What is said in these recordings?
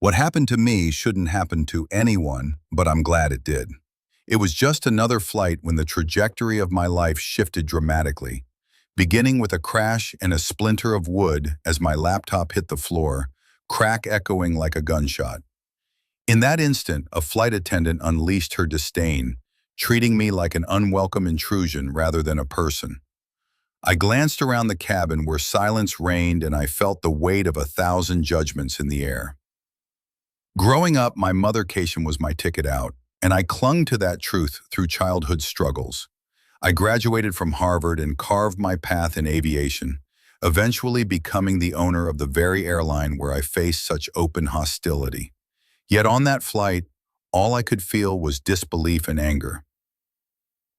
What happened to me shouldn't happen to anyone, but I'm glad it did. It was just another flight when the trajectory of my life shifted dramatically, beginning with a crash and a splinter of wood as my laptop hit the floor, crack echoing like a gunshot. In that instant, a flight attendant unleashed her disdain, treating me like an unwelcome intrusion rather than a person. I glanced around the cabin where silence reigned and I felt the weight of 1,000 judgments in the air. Growing up, my mothercation was my ticket out, and I clung to that truth through childhood struggles. I graduated from Harvard and carved my path in aviation, eventually becoming the owner of the very airline where I faced such open hostility. Yet on that flight, all I could feel was disbelief and anger.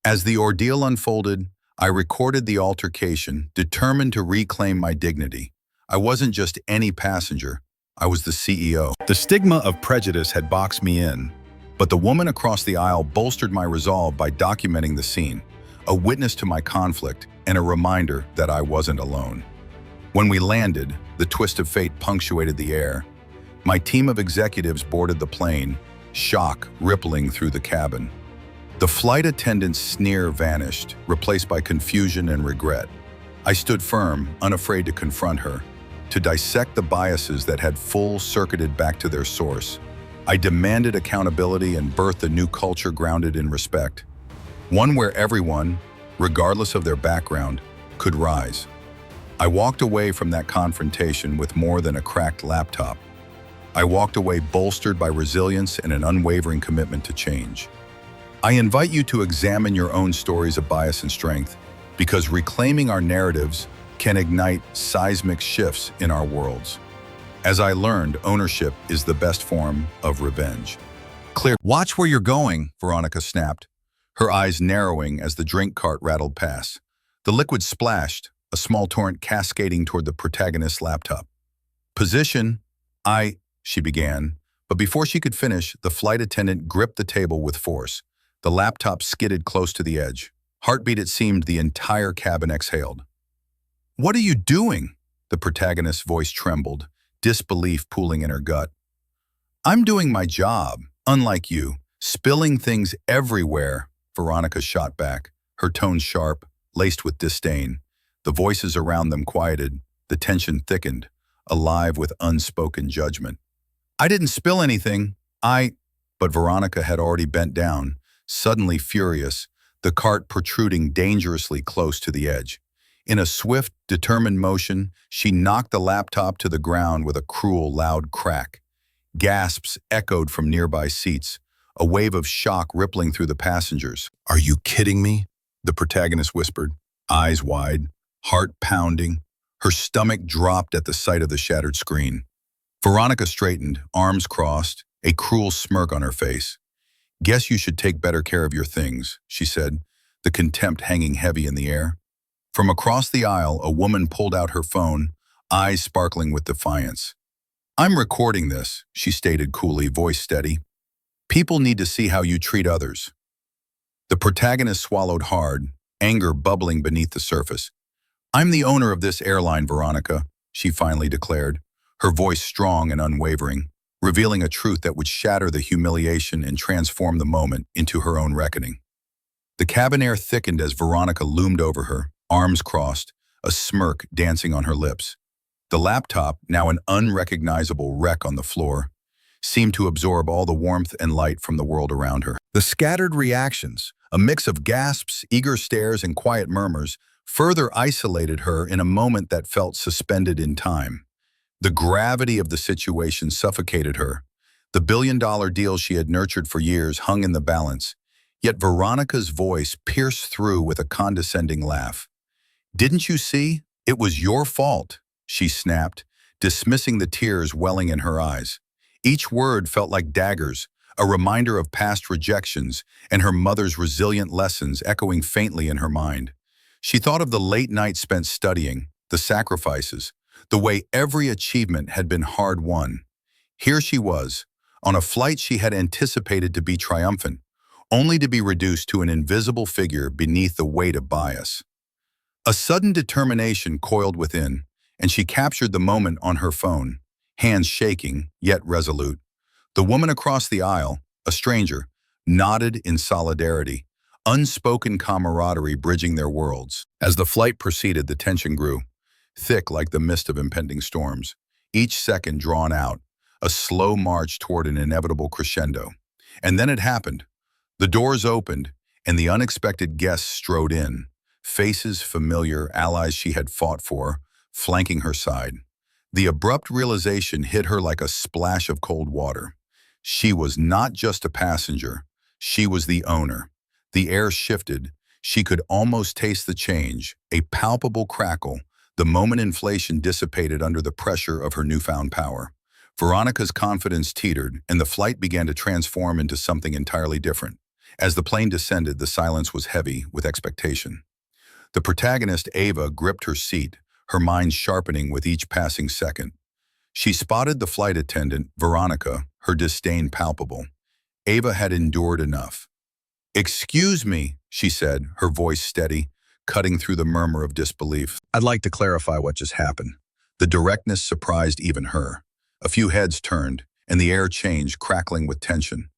As the ordeal unfolded, I recorded the altercation, determined to reclaim my dignity. I wasn't just any passenger, I was the CEO. The stigma of prejudice had boxed me in, but the woman across the aisle bolstered my resolve by documenting the scene, a witness to my conflict and a reminder that I wasn't alone. When we landed, the twist of fate punctuated the air. My team of executives boarded the plane, shock rippling through the cabin. The flight attendant's sneer vanished, replaced by confusion and regret. I stood firm, unafraid to confront her, to dissect the biases that had full-circuited back to their source. I demanded accountability and birthed a new culture grounded in respect, one where everyone, regardless of their background, could rise. I walked away from that confrontation with more than a cracked laptop. I walked away bolstered by resilience and an unwavering commitment to change. I invite you to examine your own stories of bias and strength, because reclaiming our narratives can ignite seismic shifts in our worlds. As I learned, ownership is the best form of revenge. Clear. Watch where you're going, Veronica snapped, her eyes narrowing as the drink cart rattled past. The liquid splashed, a small torrent cascading toward the protagonist's laptop. Position, she began, but before she could finish, the flight attendant gripped the table with force. The laptop skidded close to the edge. Heartbeat, it seemed, the entire cabin exhaled. "What are you doing?" The protagonist's voice trembled, disbelief pooling in her gut. "I'm doing my job, unlike you, spilling things everywhere," Veronica shot back, her tone sharp, laced with disdain. The voices around them quieted, the tension thickened, alive with unspoken judgment. "I didn't spill anything, But Veronica had already bent down, suddenly furious, the cart protruding dangerously close to the edge. In a swift, determined motion, she knocked the laptop to the ground with a cruel, loud crack. Gasps echoed from nearby seats, a wave of shock rippling through the passengers. "Are you kidding me?" the protagonist whispered, eyes wide, heart pounding. Her stomach dropped at the sight of the shattered screen. Veronica straightened, arms crossed, a cruel smirk on her face. "Guess you should take better care of your things," she said, the contempt hanging heavy in the air. From across the aisle, a woman pulled out her phone, eyes sparkling with defiance. "I'm recording this," she stated coolly, voice steady. "People need to see how you treat others." The protagonist swallowed hard, anger bubbling beneath the surface. "I'm the owner of this airline, Veronica," she finally declared, her voice strong and unwavering, revealing a truth that would shatter the humiliation and transform the moment into her own reckoning. The cabin air thickened as Veronica loomed over her, arms crossed, a smirk dancing on her lips. The laptop, now an unrecognizable wreck on the floor, seemed to absorb all the warmth and light from the world around her. The scattered reactions, a mix of gasps, eager stares, and quiet murmurs, further isolated her in a moment that felt suspended in time. The gravity of the situation suffocated her. The billion-dollar deal she had nurtured for years hung in the balance, yet Veronica's voice pierced through with a condescending laugh. "Didn't you see? It was your fault," she snapped, dismissing the tears welling in her eyes. Each word felt like daggers, a reminder of past rejections and her mother's resilient lessons echoing faintly in her mind. She thought of the late nights spent studying, the sacrifices, the way every achievement had been hard-won. Here she was, on a flight she had anticipated to be triumphant, only to be reduced to an invisible figure beneath the weight of bias. A sudden determination coiled within, and she captured the moment on her phone, hands shaking, yet resolute. The woman across the aisle, a stranger, nodded in solidarity, unspoken camaraderie bridging their worlds. As the flight proceeded, the tension grew, thick like the mist of impending storms, each second drawn out, a slow march toward an inevitable crescendo. And then it happened. The doors opened, and the unexpected guests strode in, faces familiar, allies she had fought for, flanking her side. The abrupt realization hit her like a splash of cold water. She was not just a passenger, she was the owner. The air shifted. She could almost taste the change, a palpable crackle, the moment inflation dissipated under the pressure of her newfound power. Veronica's confidence teetered, and the flight began to transform into something entirely different. As the plane descended, the silence was heavy with expectation. The protagonist, Ava, gripped her seat, her mind sharpening with each passing second. She spotted the flight attendant, Veronica, her disdain palpable. Ava had endured enough. "Excuse me," she said, her voice steady, cutting through the murmur of disbelief. "I'd like to clarify what just happened." The directness surprised even her. A few heads turned, and the air changed, crackling with tension.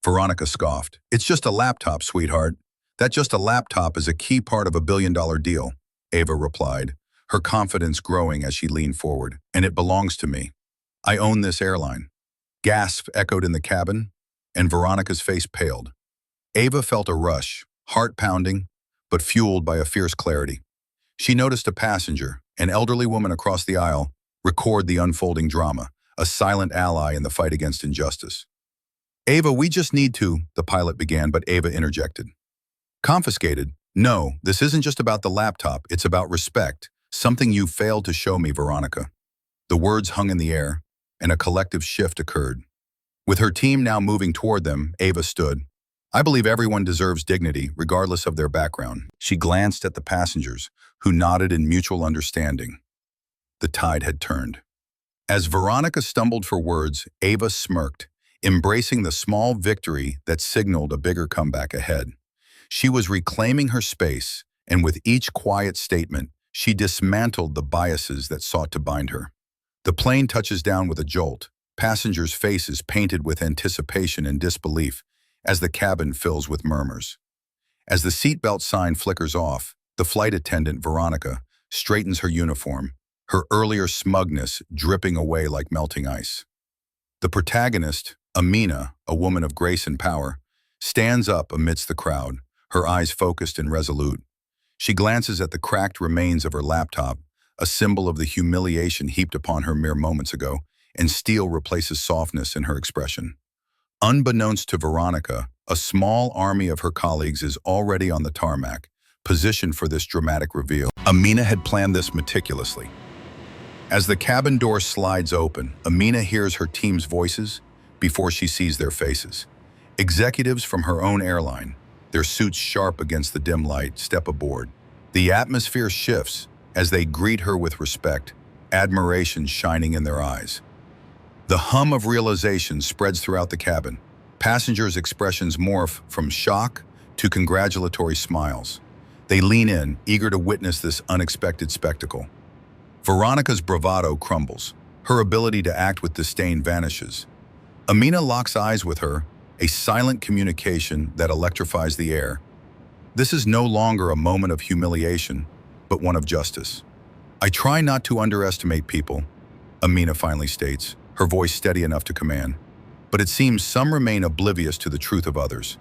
Veronica scoffed. "It's just a laptop, sweetheart." "That just a laptop is a key part of a billion-dollar deal," Ava replied, her confidence growing as she leaned forward. "And it belongs to me. I own this airline." Gasps echoed in the cabin, and Veronica's face paled. Ava felt a rush, heart pounding, but fueled by a fierce clarity. She noticed a passenger, an elderly woman across the aisle, record the unfolding drama, a silent ally in the fight against injustice. "Ava, we just need to," the pilot began, but Ava interjected. "Confiscated? No, this isn't just about the laptop, it's about respect, something you failed to show me, Veronica." The words hung in the air, and a collective shift occurred. With her team now moving toward them, Ava stood. "I believe everyone deserves dignity, regardless of their background." She glanced at the passengers, who nodded in mutual understanding. The tide had turned. As Veronica stumbled for words, Ava smirked, embracing the small victory that signaled a bigger comeback ahead. She was reclaiming her space, and with each quiet statement, she dismantled the biases that sought to bind her. The plane touches down with a jolt, passengers' faces painted with anticipation and disbelief as the cabin fills with murmurs. As the seatbelt sign flickers off, the flight attendant, Veronica, straightens her uniform, her earlier smugness dripping away like melting ice. The protagonist, Amina, a woman of grace and power, stands up amidst the crowd, her eyes focused and resolute. She glances at the cracked remains of her laptop, a symbol of the humiliation heaped upon her mere moments ago, and steel replaces softness in her expression. Unbeknownst to Veronica, a small army of her colleagues is already on the tarmac, positioned for this dramatic reveal. Amina had planned this meticulously. As the cabin door slides open, Amina hears her team's voices before she sees their faces. Executives from her own airline, their suits sharp against the dim light, step aboard. The atmosphere shifts as they greet her with respect, admiration shining in their eyes. The hum of realization spreads throughout the cabin. Passengers' expressions morph from shock to congratulatory smiles. They lean in, eager to witness this unexpected spectacle. Veronica's bravado crumbles. Her ability to act with disdain vanishes. Amina locks eyes with her, a silent communication that electrifies the air. This is no longer a moment of humiliation, but one of justice. "I try not to underestimate people," Amina finally states, her voice steady enough to command. "But it seems some remain oblivious to the truth of others."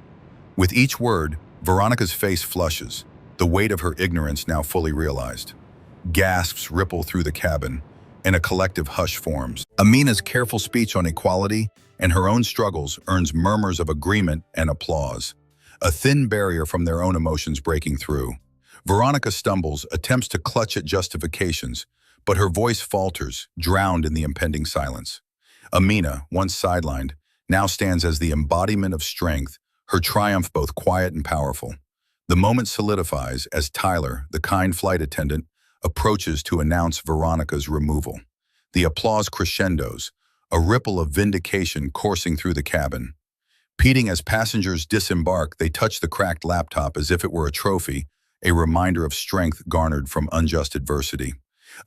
With each word, Veronica's face flushes, the weight of her ignorance now fully realized. Gasps ripple through the cabin, and a collective hush forms. Amina's careful speech on equality and her own struggles earns murmurs of agreement and applause, a thin barrier from their own emotions breaking through. Veronica stumbles, attempts to clutch at justifications, but her voice falters, drowned in the impending silence. Amina, once sidelined, now stands as the embodiment of strength, her triumph both quiet and powerful. The moment solidifies as Tyler, the kind flight attendant, approaches to announce Veronica's removal. The applause crescendos, a ripple of vindication coursing through the cabin. Peating as passengers disembark, they touch the cracked laptop as if it were a trophy, a reminder of strength garnered from unjust adversity.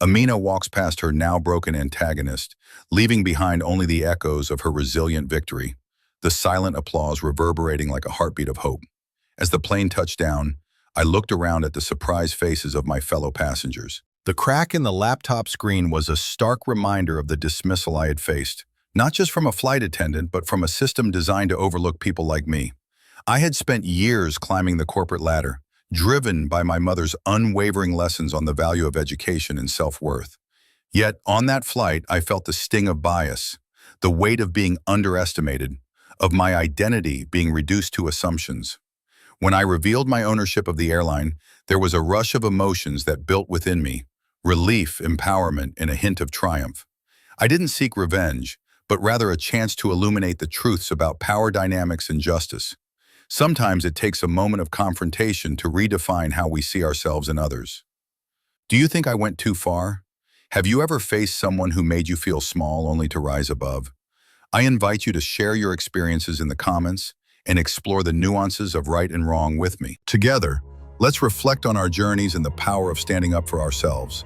Amina walks past her now broken antagonist, leaving behind only the echoes of her resilient victory, the silent applause reverberating like a heartbeat of hope. As the plane touched down, I looked around at the surprised faces of my fellow passengers. The crack in the laptop screen was a stark reminder of the dismissal I had faced, not just from a flight attendant, but from a system designed to overlook people like me. I had spent years climbing the corporate ladder, driven by my mother's unwavering lessons on the value of education and self-worth. Yet, on that flight, I felt the sting of bias, the weight of being underestimated, of my identity being reduced to assumptions. When I revealed my ownership of the airline, there was a rush of emotions that built within me, relief, empowerment, and a hint of triumph. I didn't seek revenge, but rather a chance to illuminate the truths about power dynamics and justice. Sometimes it takes a moment of confrontation to redefine how we see ourselves and others. Do you think I went too far? Have you ever faced someone who made you feel small only to rise above? I invite you to share your experiences in the comments and explore the nuances of right and wrong with me. Together, let's reflect on our journeys and the power of standing up for ourselves.